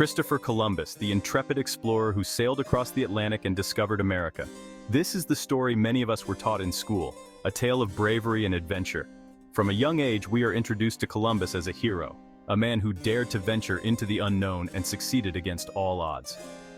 Christopher Columbus, the intrepid explorer who sailed across the Atlantic and discovered America. This is the story many of us were taught in school, a tale of bravery and adventure. From a young age, we are introduced to Columbus as a hero, a man who dared to venture into the unknown and succeeded against all odds.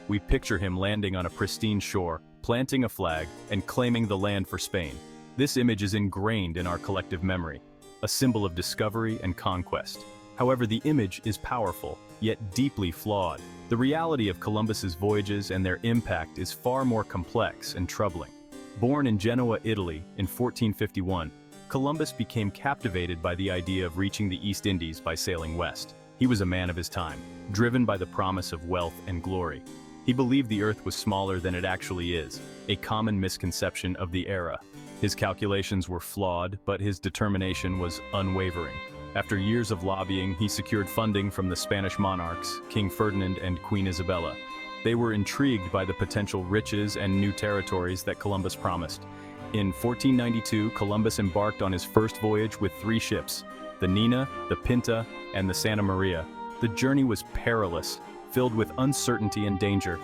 We picture him landing on a pristine shore, planting a flag, and claiming the land for Spain. This image is ingrained in our collective memory, a symbol of discovery and conquest. However, the image is powerful, yet deeply flawed. The reality of Columbus's voyages and their impact is far more complex and troubling. Born in Genoa, Italy, in 1451, Columbus became captivated by the idea of reaching the East Indies by sailing west. He was a man of his time, driven by the promise of wealth and glory. He believed the earth was smaller than it actually is, a common misconception of the era. His calculations were flawed, but his determination was unwavering. After years of lobbying, he secured funding from the Spanish monarchs, King Ferdinand and Queen Isabella. They were intrigued by the potential riches and new territories that Columbus promised. In 1492, Columbus embarked on his first voyage with 3 ships, the Nina, the Pinta, and the Santa Maria. The journey was perilous, filled with uncertainty and danger.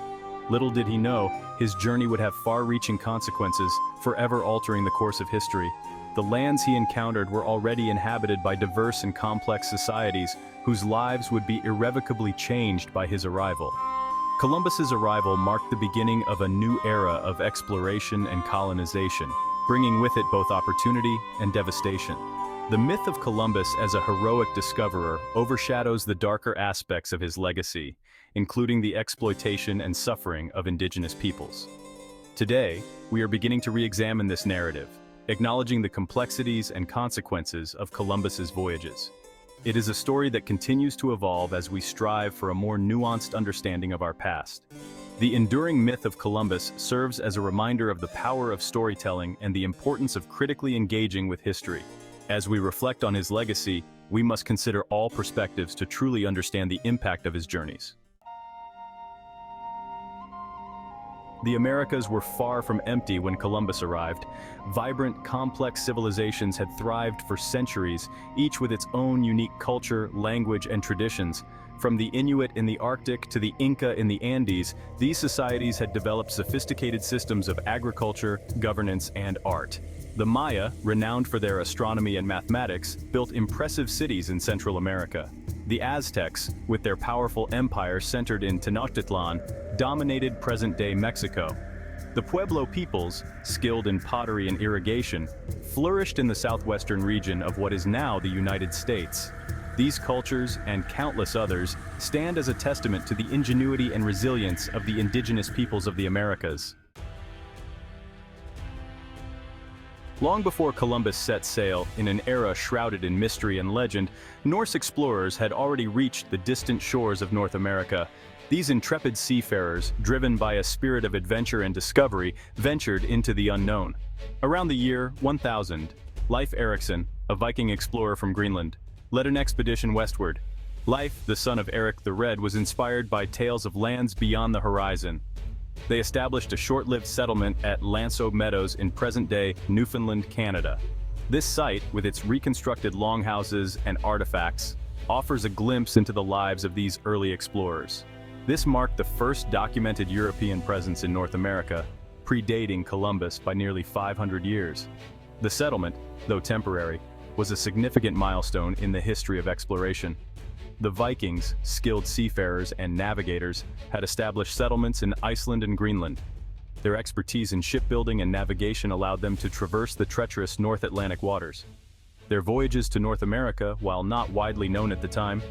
Little did he know, his journey would have far-reaching consequences, forever altering the course of history. The lands he encountered were already inhabited by diverse and complex societies, whose lives would be irrevocably changed by his arrival. Columbus's arrival marked the beginning of a new era of exploration and colonization, bringing with it both opportunity and devastation. The myth of Columbus as a heroic discoverer overshadows the darker aspects of his legacy, including the exploitation and suffering of indigenous peoples. Today, we are beginning to re-examine this narrative, acknowledging the complexities and consequences of Columbus's voyages. It is a story that continues to evolve as we strive for a more nuanced understanding of our past. The enduring myth of Columbus serves as a reminder of the power of storytelling and the importance of critically engaging with history. As we reflect on his legacy, we must consider all perspectives to truly understand the impact of his journeys. The Americas were far from empty when Columbus arrived. Vibrant, complex civilizations had thrived for centuries, each with its own unique culture, language, and traditions. From the Inuit in the Arctic to the Inca in the Andes, these societies had developed sophisticated systems of agriculture, governance, and art. The Maya, renowned for their astronomy and mathematics, built impressive cities in Central America. The Aztecs, with their powerful empire centered in Tenochtitlan, dominated present-day Mexico. The Pueblo peoples, skilled in pottery and irrigation, flourished in the southwestern region of what is now the United States. These cultures, and countless others, stand as a testament to the ingenuity and resilience of the indigenous peoples of the Americas. Long before Columbus set sail, in an era shrouded in mystery and legend, Norse explorers had already reached the distant shores of North America. These intrepid seafarers, driven by a spirit of adventure and discovery, ventured into the unknown. Around the year 1000, Leif Erikson, a Viking explorer from Greenland, led an expedition westward. Leif, the son of Eric the Red, was inspired by tales of lands beyond the horizon. They established a short-lived settlement at Lanceau Meadows in present-day Newfoundland, Canada. This site, with its reconstructed longhouses and artifacts, offers a glimpse into the lives of these early explorers. This marked the first documented European presence in North America, predating Columbus by nearly 500 years. The settlement, though temporary, was a significant milestone in the history of exploration. The Vikings, skilled seafarers and navigators, had established settlements in Iceland and Greenland. Their expertise in shipbuilding and navigation allowed them to traverse the treacherous North Atlantic waters. Their voyages to North America, while not widely known at the time,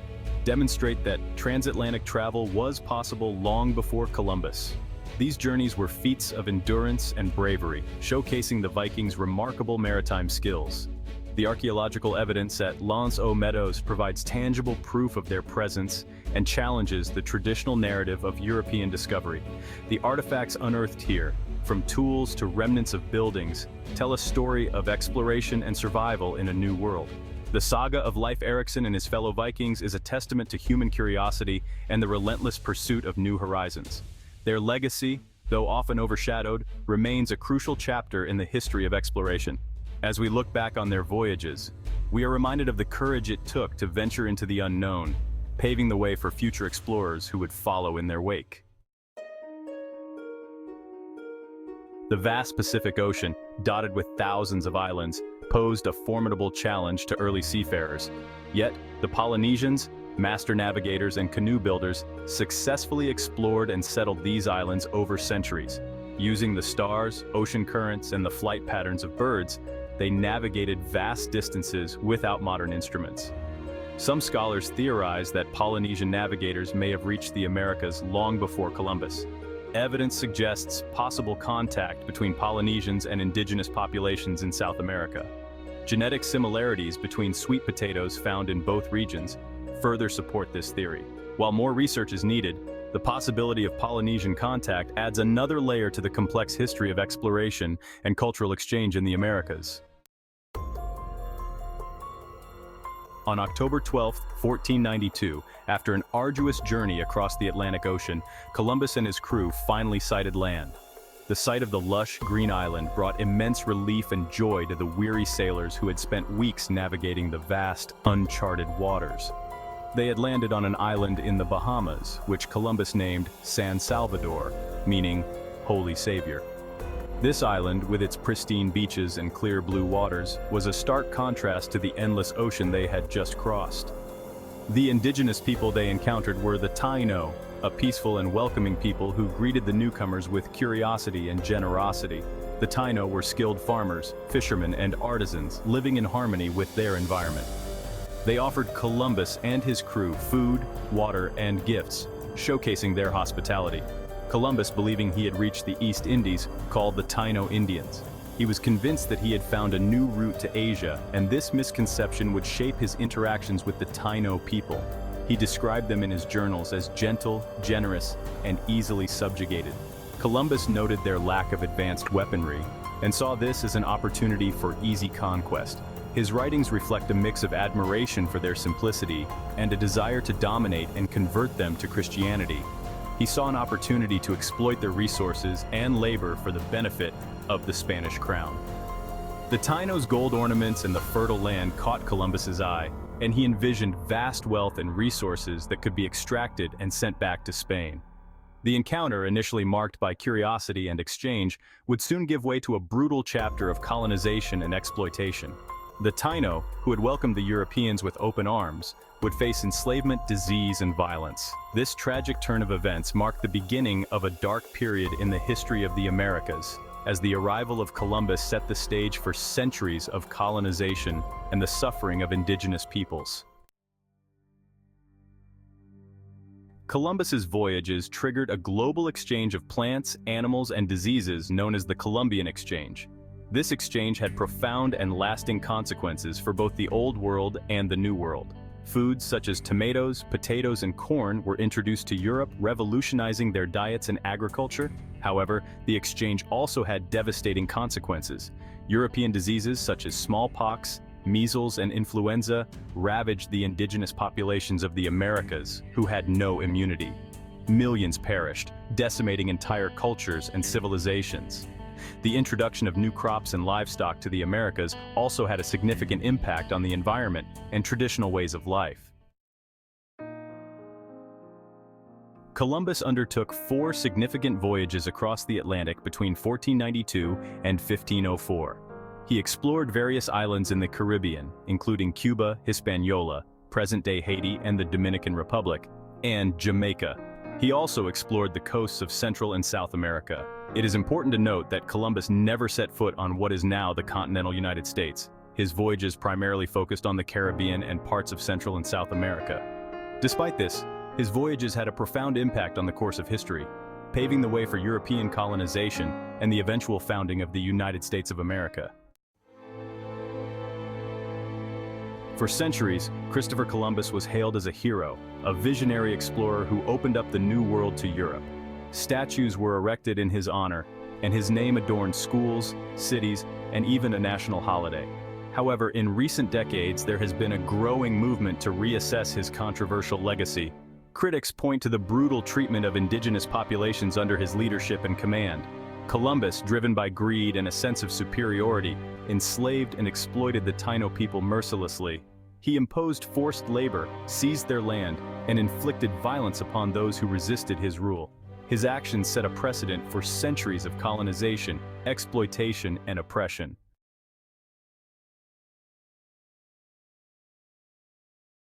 demonstrate that transatlantic travel was possible long before Columbus. These journeys were feats of endurance and bravery, showcasing the Vikings' remarkable maritime skills. The archaeological evidence at Lanceau Meadows provides tangible proof of their presence and challenges the traditional narrative of European discovery. The artifacts unearthed here, from tools to remnants of buildings, tell a story of exploration and survival in a new world. The saga of Leif Erikson and his fellow Vikings is a testament to human curiosity and the relentless pursuit of new horizons. Their legacy, though often overshadowed, remains a crucial chapter in the history of exploration. As we look back on their voyages, we are reminded of the courage it took to venture into the unknown, paving the way for future explorers who would follow in their wake. The vast Pacific Ocean, dotted with thousands of islands, posed a formidable challenge to early seafarers. Yet, the Polynesians, master navigators and canoe builders, successfully explored and settled these islands over centuries. Using the stars, ocean currents, and the flight patterns of birds, they navigated vast distances without modern instruments. Some scholars theorize that Polynesian navigators may have reached the Americas long before Columbus. Evidence suggests possible contact between Polynesians and indigenous populations in South America. Genetic similarities between sweet potatoes found in both regions further support this theory. While more research is needed, the possibility of Polynesian contact adds another layer to the complex history of exploration and cultural exchange in the Americas. On October 12, 1492, after an arduous journey across the Atlantic Ocean, Columbus and his crew finally sighted land. The sight of the lush, green island brought immense relief and joy to the weary sailors who had spent weeks navigating the vast, uncharted waters. They had landed on an island in the Bahamas, which Columbus named San Salvador, meaning Holy Savior. This island, with its pristine beaches and clear blue waters, was a stark contrast to the endless ocean they had just crossed. The indigenous people they encountered were the Taino, a peaceful and welcoming people who greeted the newcomers with curiosity and generosity. The Taino were skilled farmers, fishermen, and artisans living in harmony with their environment. They offered Columbus and his crew food, water, and gifts, showcasing their hospitality. Columbus, believing he had reached the East Indies, called the Taino Indians. He was convinced that he had found a new route to Asia, and this misconception would shape his interactions with the Taino people. He described them in his journals as gentle, generous, and easily subjugated. Columbus noted their lack of advanced weaponry, and saw this as an opportunity for easy conquest. His writings reflect a mix of admiration for their simplicity and a desire to dominate and convert them to Christianity. He saw an opportunity to exploit their resources and labor for the benefit of the Spanish crown. The Taino's gold ornaments and the fertile land caught Columbus's eye, and he envisioned vast wealth and resources that could be extracted and sent back to Spain. The encounter, initially marked by curiosity and exchange, would soon give way to a brutal chapter of colonization and exploitation. The Taino, who had welcomed the Europeans with open arms, would face enslavement, disease, and violence. This tragic turn of events marked the beginning of a dark period in the history of the Americas, as the arrival of Columbus set the stage for centuries of colonization and the suffering of indigenous peoples. Columbus's voyages triggered a global exchange of plants, animals, and diseases known as the Columbian Exchange. This exchange had profound and lasting consequences for both the Old World and the New World. Foods such as tomatoes, potatoes, and corn were introduced to Europe, revolutionizing their diets and agriculture. However, the exchange also had devastating consequences. European diseases such as smallpox, measles, and influenza ravaged the indigenous populations of the Americas, who had no immunity. Millions perished, decimating entire cultures and civilizations. The introduction of new crops and livestock to the Americas also had a significant impact on the environment and traditional ways of life. Columbus undertook 4 significant voyages across the Atlantic between 1492 and 1504. He explored various islands in the Caribbean, including Cuba, Hispaniola, present-day Haiti and the Dominican Republic, and Jamaica. He also explored the coasts of Central and South America. It is important to note that Columbus never set foot on what is now the continental United States. His voyages primarily focused on the Caribbean and parts of Central and South America. Despite this, his voyages had a profound impact on the course of history, paving the way for European colonization and the eventual founding of the United States of America. For centuries, Christopher Columbus was hailed as a hero, a visionary explorer who opened up the New World to Europe. Statues were erected in his honor, and his name adorned schools, cities, and even a national holiday. However, in recent decades, there has been a growing movement to reassess his controversial legacy. Critics point to the brutal treatment of indigenous populations under his leadership and command. Columbus, driven by greed and a sense of superiority, enslaved and exploited the Taino people mercilessly. He imposed forced labor, seized their land, and inflicted violence upon those who resisted his rule. His actions set a precedent for centuries of colonization, exploitation, and oppression.